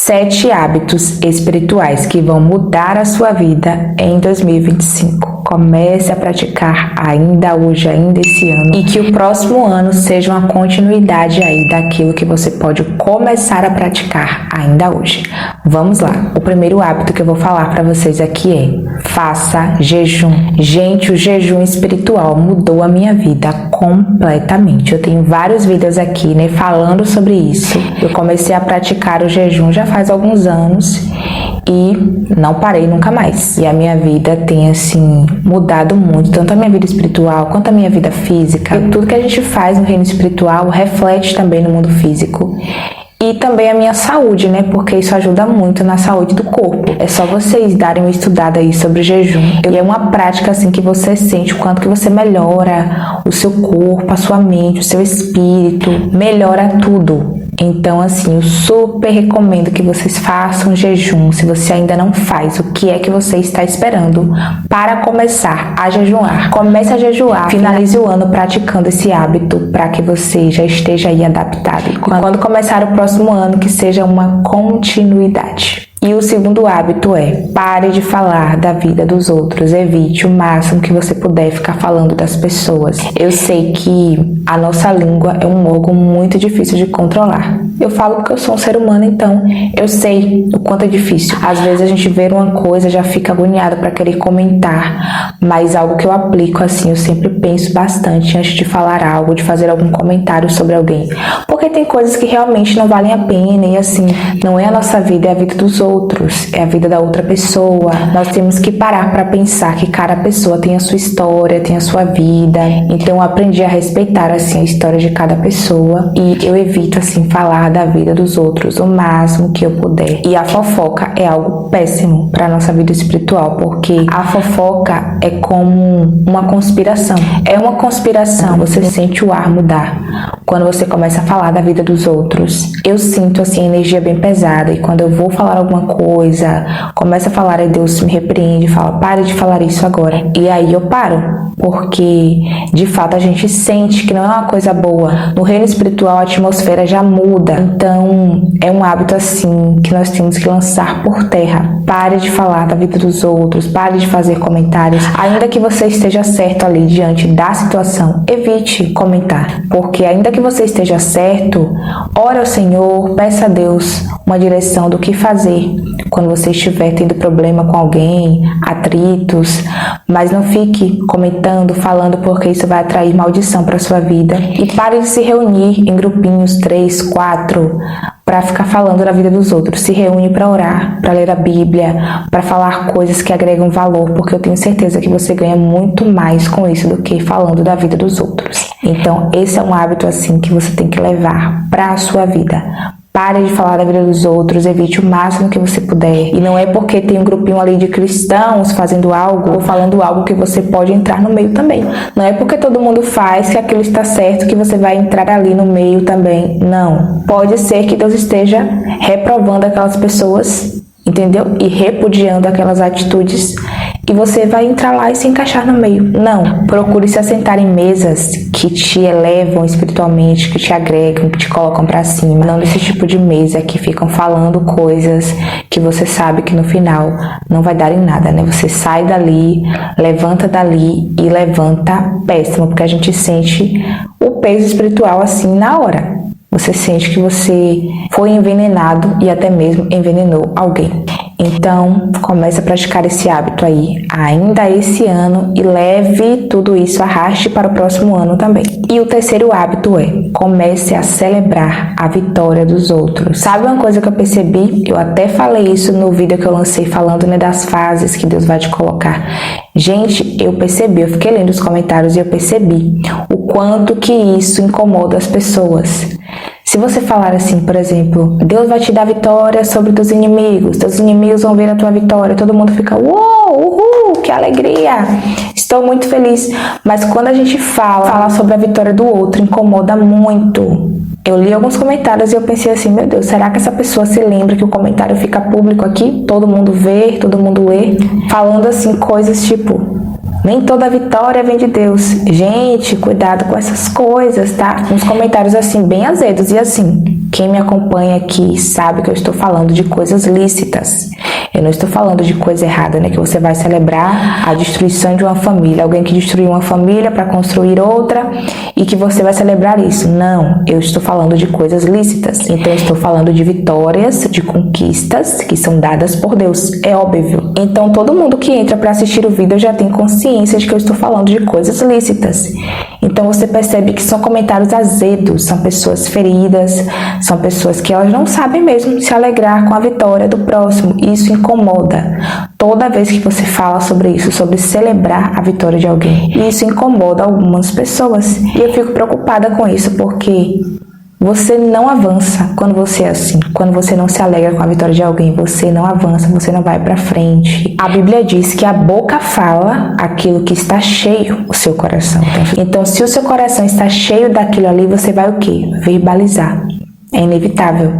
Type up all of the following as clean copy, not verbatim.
7 hábitos espirituais que vão mudar a sua vida em 2025. Comece a praticar ainda hoje, ainda esse ano, e que o próximo ano seja uma continuidade aí daquilo que você pode começar a praticar ainda hoje. Vamos lá. O primeiro hábito que eu vou falar para vocês aqui é: faça jejum. Gente, o jejum espiritual mudou a minha vida completamente. Eu tenho vários vídeos aqui, né, falando sobre isso. Eu comecei a praticar o jejum já faz alguns anos e não parei nunca mais. E a minha vida tem, assim, mudado muito, tanto a minha vida espiritual quanto a minha vida física. E tudo que a gente faz no reino espiritual reflete também no mundo físico. E também a minha saúde, né? Porque isso ajuda muito na saúde do corpo. É só vocês darem uma estudada aí sobre o jejum. E é uma prática, assim, que você sente o quanto que você melhora o seu corpo, a sua mente, o seu espírito. Melhora tudo. Então, assim, eu super recomendo que vocês façam jejum. Se você ainda não faz, o que é que você está esperando para começar a jejuar? Comece a jejuar, finalize o ano praticando esse hábito para que você já esteja aí adaptado. E quando começar o próximo ano, que seja uma continuidade. E o segundo hábito é: pare de falar da vida dos outros. Evite o máximo que você puder ficar falando das pessoas. Eu sei que a nossa língua é um órgão muito difícil de controlar. Eu falo porque eu sou um ser humano, então eu sei o quanto é difícil. Às vezes a gente vê uma coisa, já fica agoniado para querer comentar, mas algo que eu aplico, assim, eu sempre penso bastante antes de falar algo, de fazer algum comentário sobre alguém. Porque tem coisas que realmente não valem a pena e, assim, não é a nossa vida, é a vida dos outros, é a vida da outra pessoa. Nós temos que parar para pensar que cada pessoa tem a sua história, tem a sua vida. Então eu aprendi a respeitar, assim, a história de cada pessoa e eu evito, assim, falar da vida dos outros o máximo que eu puder. E a fofoca é algo péssimo para nossa vida espiritual, porque a fofoca é como uma conspiração. É uma conspiração. Você sente o ar mudar quando você começa a falar da vida dos outros. Eu sinto, assim, a energia bem pesada, e quando eu vou falar alguma coisa, começa a falar e Deus me repreende, fala: pare de falar isso agora. E aí eu paro, porque de fato a gente sente que não é uma coisa boa. No reino espiritual a atmosfera já muda. Então é um hábito, assim, que nós temos que lançar por terra. Pare de falar da vida dos outros, pare de fazer comentários. Ainda que você esteja certo ali diante da situação, evite comentar, porque ainda que você esteja certo, ore ao Senhor, peça a Deus uma direção do que fazer quando você estiver tendo problema com alguém, atritos, mas não fique comentando, falando, porque isso vai atrair maldição para sua vida. E pare de se reunir em grupinhos 3, 4 para ficar falando da vida dos outros. Se reúne para orar, para ler a Bíblia, para falar coisas que agregam valor, porque eu tenho certeza que você ganha muito mais com isso do que falando da vida dos outros. Então esse é um hábito, assim, que você tem que levar para a sua vida. Pare de falar da vida dos outros, evite o máximo que você puder. E não é porque tem um grupinho ali de cristãos fazendo algo ou falando algo que você pode entrar no meio também. Não é porque todo mundo faz que aquilo está certo que você vai entrar ali no meio também. Não. Pode ser que Deus esteja reprovando aquelas pessoas, entendeu? E repudiando aquelas atitudes, e você vai entrar lá e se encaixar no meio. Não. Procure se assentar em mesas que te elevam espiritualmente, que te agregam, que te colocam pra cima. Não desse tipo de mesa que ficam falando coisas que você sabe que no final não vai dar em nada, né? Você sai dali, levanta dali e levanta péssimo, porque a gente sente o peso espiritual, assim, na hora. Você sente que você foi envenenado e até mesmo envenenou alguém. Então, comece a praticar esse hábito aí ainda esse ano e leve tudo isso, arraste para o próximo ano também. E o terceiro hábito é: comece a celebrar a vitória dos outros. Sabe uma coisa que eu percebi? Eu até falei isso no vídeo que eu lancei falando, né, das fases que Deus vai te colocar. Gente, eu percebi, eu fiquei lendo os comentários e eu percebi o quanto que isso incomoda as pessoas. Se você falar assim, por exemplo: Deus vai te dar vitória sobre teus inimigos vão ver a tua vitória, todo mundo fica: uou, uhul, que alegria, estou muito feliz. Mas quando a gente fala sobre a vitória do outro, incomoda muito. Eu li alguns comentários e eu pensei assim: meu Deus, será que essa pessoa se lembra que o comentário fica público aqui? Todo mundo vê, todo mundo lê, falando assim coisas tipo: nem toda vitória vem de Deus. Gente, cuidado com essas coisas, tá? Uns comentários, assim, bem azedos. E assim, Quem me acompanha aqui sabe que eu estou falando de coisas lícitas. Eu não estou falando de coisa errada, né? Que você vai celebrar a destruição de uma família. Alguém que destruiu uma família para construir outra e que você vai celebrar isso. Não, eu estou falando de coisas lícitas. Então eu estou falando de vitórias, de conquistas que são dadas por Deus. É óbvio. Então todo mundo que entra para assistir o vídeo já tem consciência de que eu estou falando de coisas lícitas. Então você percebe que são comentários azedos, são pessoas feridas, são pessoas que elas não sabem mesmo se alegrar com a vitória do próximo. Isso incomoda. Toda vez que você fala sobre isso, sobre celebrar a vitória de alguém, isso incomoda algumas pessoas. E eu fico preocupada com isso, porque você não avança quando você é assim. Quando você não se alegra com a vitória de alguém, você não avança, você não vai pra frente. A Bíblia diz que a boca fala aquilo que está cheio o seu coração. Então, se o seu coração está cheio daquilo ali, você vai o quê? Verbalizar. É inevitável.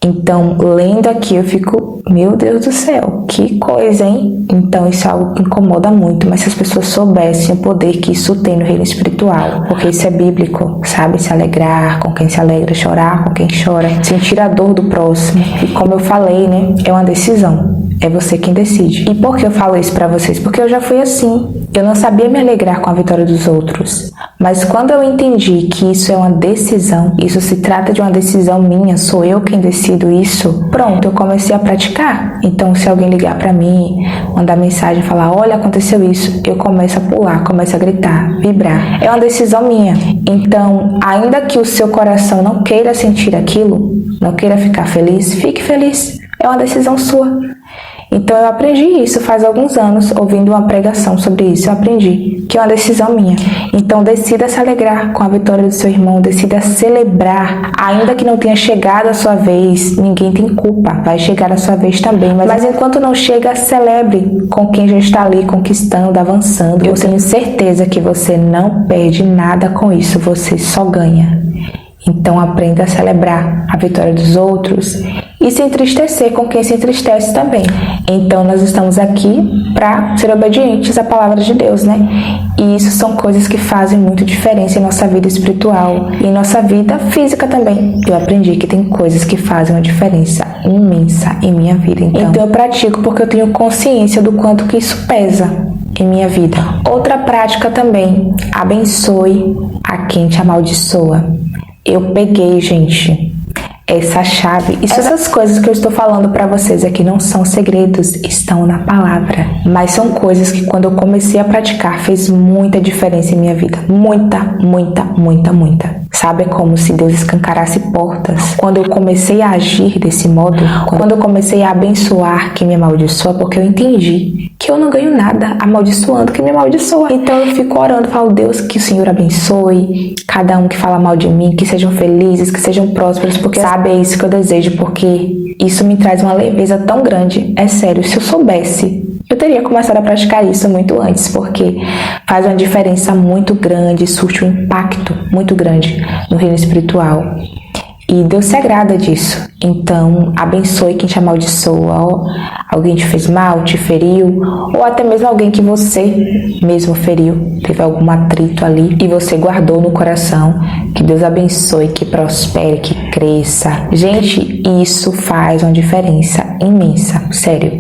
Então, lendo aqui, eu fico, meu Deus do céu, que coisa, hein? Então, isso é algo que incomoda muito, mas se as pessoas soubessem o poder que isso tem no reino espiritual, porque isso é bíblico, sabe? Se alegrar com quem se alegra, chorar com quem chora, sentir a dor do próximo. E como eu falei, né? É uma decisão. É você quem decide. E por que eu falo isso pra vocês? Porque eu já fui assim. Eu não sabia me alegrar com a vitória dos outros. Mas quando eu entendi que isso é uma decisão, isso se trata de uma decisão minha, sou eu quem decido isso, pronto, eu comecei a praticar. Então, se alguém ligar pra mim, mandar mensagem, falar, olha, aconteceu isso, eu começo a pular, começo a gritar, vibrar. É uma decisão minha. Então, ainda que o seu coração não queira sentir aquilo, não queira ficar feliz, fique feliz. É uma decisão sua. Então eu aprendi isso faz alguns anos, ouvindo uma pregação sobre isso. Eu aprendi que é uma decisão minha. Então decida se alegrar com a vitória do seu irmão, decida celebrar. Ainda que não tenha chegado a sua vez, ninguém tem culpa, vai chegar a sua vez também. Mas enquanto não chega, celebre com quem já está ali conquistando, avançando. Eu tenho certeza que você não perde nada com isso, você só ganha. Então aprenda a celebrar a vitória dos outros e se entristecer com quem se entristece também. Então nós estamos aqui para ser obedientes à palavra de Deus, né? E isso são coisas que fazem muito diferença em nossa vida espiritual e em nossa vida física também. Eu aprendi que tem coisas que fazem uma diferença imensa em minha vida. Então eu pratico porque eu tenho consciência do quanto que isso pesa em minha vida. Outra prática também, abençoe a quem te amaldiçoa. Eu peguei, gente, essa chave. Essas coisas que eu estou falando para vocês aqui não são segredos, estão na palavra. Mas são coisas que quando eu comecei a praticar fez muita diferença em minha vida. Muita, muita, muita, muita. Sabe, é como se Deus escancarasse portas. Quando eu comecei a agir desse modo, quando eu comecei a abençoar quem me amaldiçoa, porque eu entendi que eu não ganho nada amaldiçoando quem me amaldiçoa. Então eu fico orando, falo, Deus, que o Senhor abençoe cada um que fala mal de mim, que sejam felizes, que sejam prósperos, porque sabe, é isso que eu desejo, porque isso me traz uma leveza tão grande. É sério, se eu soubesse, eu teria começado a praticar isso muito antes, porque faz uma diferença muito grande, surte um impacto muito grande no reino espiritual. E Deus se agrada disso. Então, abençoe quem te amaldiçoa. Alguém te fez mal, te feriu, ou até mesmo alguém que você mesmo feriu. Teve algum atrito ali e você guardou no coração. Que Deus abençoe, que prospere, que cresça. Gente, isso faz uma diferença imensa, sério.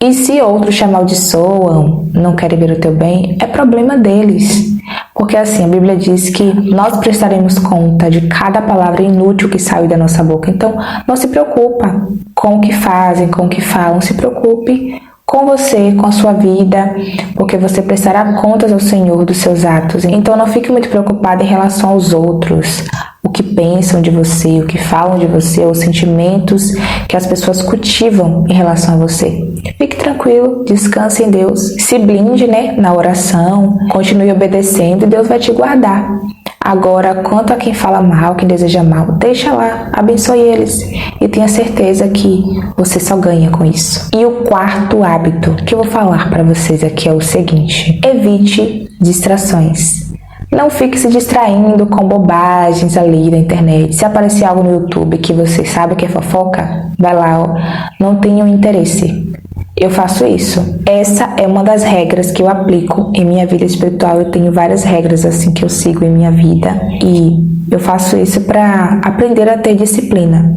E se outros te amaldiçoam, não querem ver o teu bem, é problema deles. Porque assim, a Bíblia diz que nós prestaremos conta de cada palavra inútil que saiu da nossa boca. Então, não se preocupa com o que fazem, com o que falam. Se preocupe com você, com a sua vida, porque você prestará contas ao Senhor dos seus atos. Então, não fique muito preocupado em relação aos outros, o que pensam de você, o que falam de você, os sentimentos que as pessoas cultivam em relação a você. Fique tranquilo, descanse em Deus, se blinde, né, na oração, continue obedecendo e Deus vai te guardar. Agora, quanto a quem fala mal, quem deseja mal, deixa lá, abençoe eles e tenha certeza que você só ganha com isso. E o quarto hábito que eu vou falar para vocês aqui é o seguinte: evite distrações. Não fique se distraindo com bobagens ali na internet. Se aparecer algo no YouTube que você sabe que é fofoca, vai lá, ó. Não tenha interesse. Eu faço isso. Essa é uma das regras que eu aplico em minha vida espiritual. Eu tenho várias regras assim que eu sigo em minha vida e eu faço isso para aprender a ter disciplina.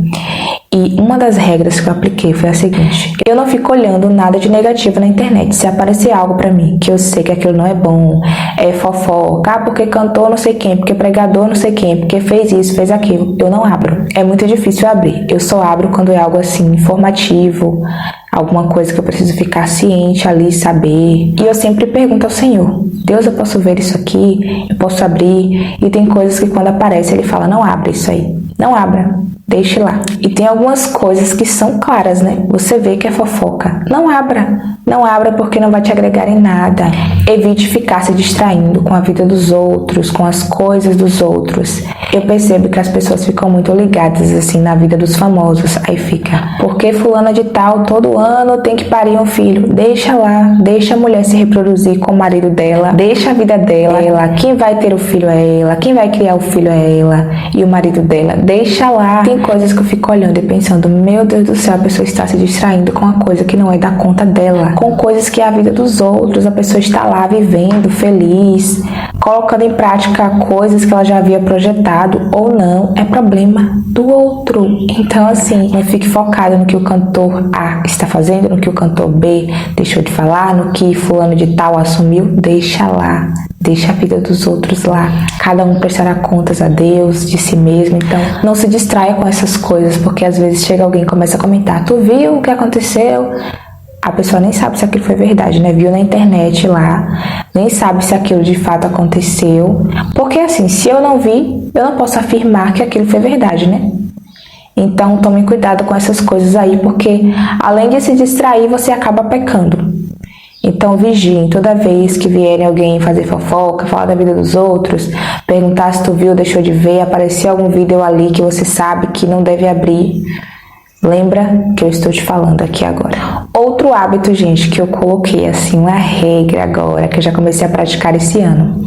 E uma das regras que eu apliquei foi a seguinte: eu não fico olhando nada de negativo na internet. Se aparecer algo pra mim que eu sei que aquilo não é bom, é fofoca, porque cantor não sei quem, porque pregador não sei quem, porque fez isso, fez aquilo, eu não abro. É muito difícil abrir. Eu só abro quando é algo assim informativo, alguma coisa que eu preciso ficar ciente ali, saber. E eu sempre pergunto ao Senhor: Deus, eu posso ver isso aqui? Eu posso abrir? E tem coisas que quando aparece ele fala: não abre isso aí. Não abra, deixe lá. E tem algumas coisas que são claras, né? Você vê que é fofoca. Não abra. Não abra porque não vai te agregar em nada. Evite ficar se distraindo com a vida dos outros, com as coisas dos outros. Eu percebo que as pessoas ficam muito ligadas assim na vida dos famosos. Aí fica: porque fulana de tal todo ano tem que parir um filho. Deixa lá, deixa a mulher se reproduzir com o marido dela, deixa a vida dela. Quem vai ter o filho é ela, quem vai criar o filho é ela e o marido dela. Deixa lá. Tem coisas que eu fico olhando e pensando: meu Deus do céu, a pessoa está se distraindo com a coisa que não é da conta dela, com coisas que é a vida dos outros. A pessoa está lá vivendo, feliz, colocando em prática coisas que ela já havia projetado ou não. É problema do outro. Então assim, não fique focado no que o cantor A está fazendo, no que o cantor B deixou de falar, no que fulano de tal assumiu. Deixa lá. Deixa a vida dos outros lá. Cada um prestará contas a Deus, de si mesmo. Então, não se distraia com essas coisas, porque às vezes chega alguém e começa a comentar: tu viu o que aconteceu? A pessoa nem sabe se aquilo foi verdade, né? Viu na internet lá, nem sabe se aquilo de fato aconteceu. Porque assim, se eu não vi, eu não posso afirmar que aquilo foi verdade, né? Então, tome cuidado com essas coisas aí, porque além de se distrair, você acaba pecando. Então vigiem, toda vez que vierem alguém fazer fofoca, falar da vida dos outros, perguntar se tu viu, deixou de ver, aparecer algum vídeo ali que você sabe que não deve abrir, lembra que eu estou te falando aqui agora. Outro hábito, gente, que eu coloquei assim, uma regra agora, que eu já comecei a praticar esse ano: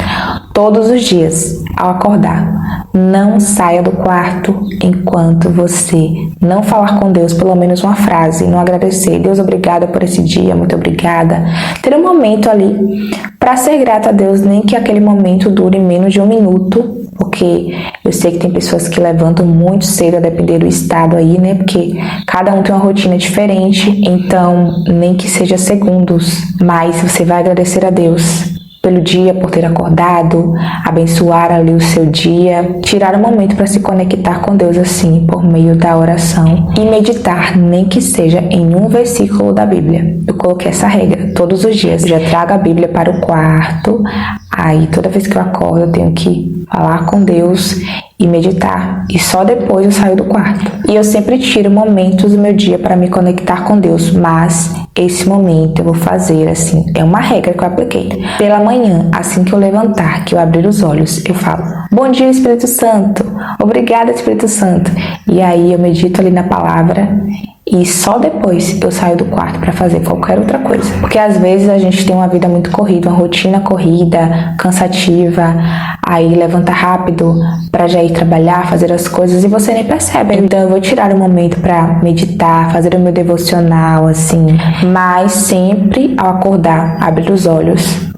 todos os dias, ao acordar, não saia do quarto enquanto você não falar com Deus pelo menos uma frase, não agradecer: Deus, obrigada por esse dia, muito obrigada. Ter um momento ali para ser grato a Deus, nem que aquele momento dure menos de 1 minuto, porque eu sei que tem pessoas que levantam muito cedo, a depender do estado aí, né? Porque cada um tem uma rotina diferente, então nem que seja segundos, mas você vai agradecer a Deus pelo dia, por ter acordado, abençoar ali o seu dia, tirar um momento para se conectar com Deus assim, por meio da oração, e meditar, nem que seja em um versículo da Bíblia. Eu coloquei essa regra todos os dias. Eu já trago a Bíblia para o quarto, aí toda vez que eu acordo eu tenho que falar com Deus e meditar, e só depois eu saio do quarto. E eu sempre tiro momentos do meu dia para me conectar com Deus, mas esse momento eu vou fazer assim, é uma regra que eu apliquei. Pela manhã, assim que eu levantar, que eu abrir os olhos, eu falo: bom dia, Espírito Santo, obrigada, Espírito Santo. E aí eu medito ali na palavra, e só depois eu saio do quarto para fazer qualquer outra coisa. Porque às vezes a gente tem uma vida muito corrida, uma rotina corrida, cansativa, aí levanta rápido para já ir trabalhar, fazer as coisas, e você nem percebe. Então eu vou tirar um momento para meditar, fazer o meu devocional, assim. Mas sempre ao acordar, abrir os olhos,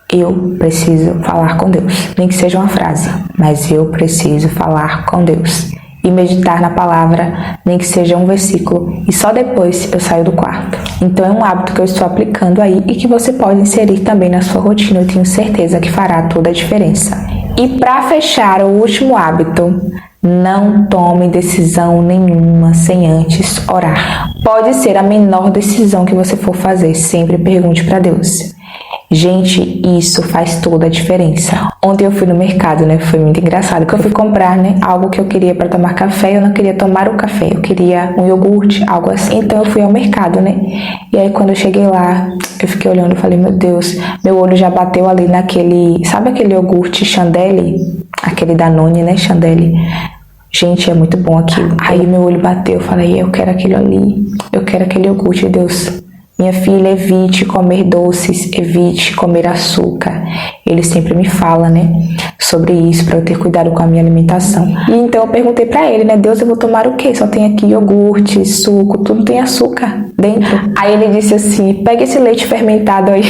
eu preciso falar com Deus. Nem que seja uma frase, mas eu preciso falar com Deus. E meditar na palavra, nem que seja um versículo, e só depois eu saio do quarto. Então é um hábito que eu estou aplicando aí e que você pode inserir também na sua rotina. Eu tenho certeza que fará toda a diferença. E para fechar, o último hábito: não tome decisão nenhuma sem antes orar. Pode ser a menor decisão que você for fazer, sempre pergunte para Deus. Gente, isso faz toda a diferença. Ontem eu fui no mercado, né? Foi muito engraçado, porque eu fui comprar, né, algo que eu queria para tomar café. Eu não queria tomar o café, eu queria um iogurte, algo assim. Então eu fui ao mercado, né? E aí quando eu cheguei lá, eu fiquei olhando e falei: meu Deus, meu olho já bateu ali naquele... Sabe aquele iogurte Chandelle? Aquele Danone, né? Chandelle. Gente, é muito bom aquilo. Aí meu olho bateu, eu falei: eu quero aquilo ali. Eu quero aquele iogurte, Deus. Minha filha, evite comer doces, evite comer açúcar. Ele sempre me fala, né, sobre isso, para eu ter cuidado com a minha alimentação. E então eu perguntei para ele, né, Deus, eu vou tomar o quê? Só tem aqui iogurte, suco, tudo tem açúcar dentro. Aí ele disse assim, pega esse leite fermentado aí,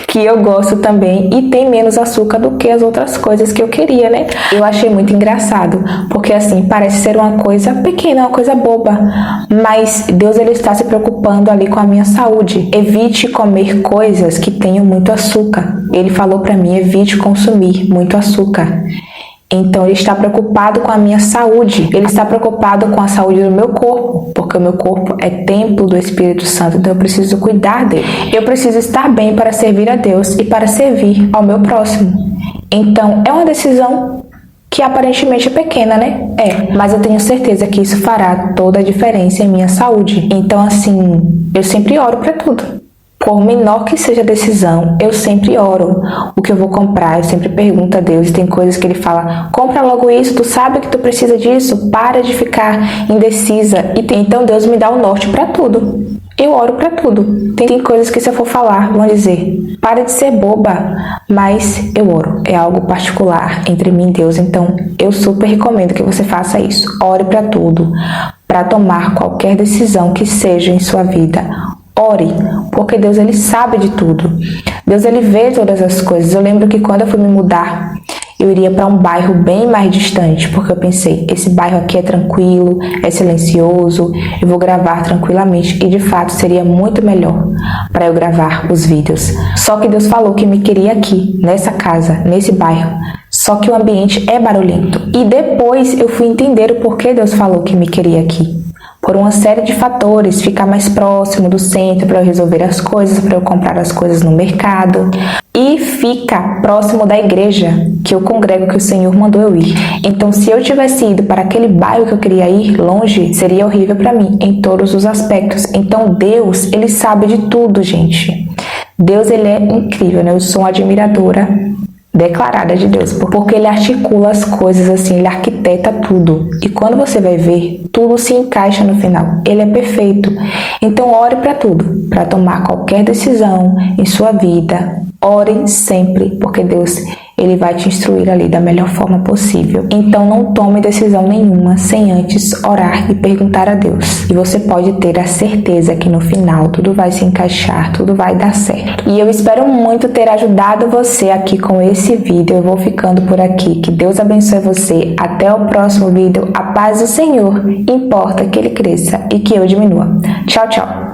que eu gosto também, e tem menos açúcar do que as outras coisas que eu queria, né? Eu achei muito engraçado, porque assim, parece ser uma coisa pequena, uma coisa boba, mas Deus, ele está se preocupando ali com a minha saúde. Evite comer coisas que tenham muito açúcar. Ele falou para mim, evite consumir muito açúcar. Então, ele está preocupado com a minha saúde. Ele está preocupado com a saúde do meu corpo, porque o meu corpo é templo do Espírito Santo, então eu preciso cuidar dele. Eu preciso estar bem para servir a Deus e para servir ao meu próximo. Então, é uma decisão que aparentemente é pequena, né? Mas eu tenho certeza que isso fará toda a diferença em minha saúde. Então, assim, eu sempre oro para tudo. Por menor que seja a decisão, eu sempre oro. O que eu vou comprar, eu sempre pergunto a Deus. Tem coisas que Ele fala, compra logo isso, tu sabe que tu precisa disso, para de ficar indecisa. Então Deus me dá o norte para tudo. Eu oro para tudo. Tem coisas que se eu for falar, vão dizer, para de ser boba, mas eu oro. É algo particular entre mim e Deus, então eu super recomendo que você faça isso. Ore para tudo, para tomar qualquer decisão que seja em sua vida. Ore, porque Deus, ele sabe de tudo. Deus, ele vê todas as coisas. Eu lembro que quando eu fui me mudar, eu iria para um bairro bem mais distante, porque eu pensei, esse bairro aqui é tranquilo, é silencioso, eu vou gravar tranquilamente, e de fato seria muito melhor para eu gravar os vídeos. Só que Deus falou que me queria aqui, nessa casa, nesse bairro. Só que o ambiente é barulhento. E depois eu fui entender o porquê Deus falou que me queria aqui. Por uma série de fatores, ficar mais próximo do centro para eu resolver as coisas, para eu comprar as coisas no mercado. E fica próximo da igreja que eu congrego, que o Senhor mandou eu ir. Então, se eu tivesse ido para aquele bairro que eu queria ir, longe, seria horrível para mim, em todos os aspectos. Então, Deus, ele sabe de tudo, gente. Deus, ele é incrível, né? Eu sou uma admiradora declarada de Deus, porque ele articula as coisas assim, ele arquiteta tudo, e quando você vai ver, tudo se encaixa no final. Ele é perfeito. Então ore para tudo, para tomar qualquer decisão em sua vida. Ore sempre, porque Deus, ele vai te instruir ali da melhor forma possível. Então não tome decisão nenhuma sem antes orar e perguntar a Deus. E você pode ter a certeza que no final tudo vai se encaixar, tudo vai dar certo. E eu espero muito ter ajudado você aqui com esse vídeo. Eu vou ficando por aqui. Que Deus abençoe você. Até o próximo vídeo. A paz do Senhor importa que ele cresça e que eu diminua. Tchau, tchau.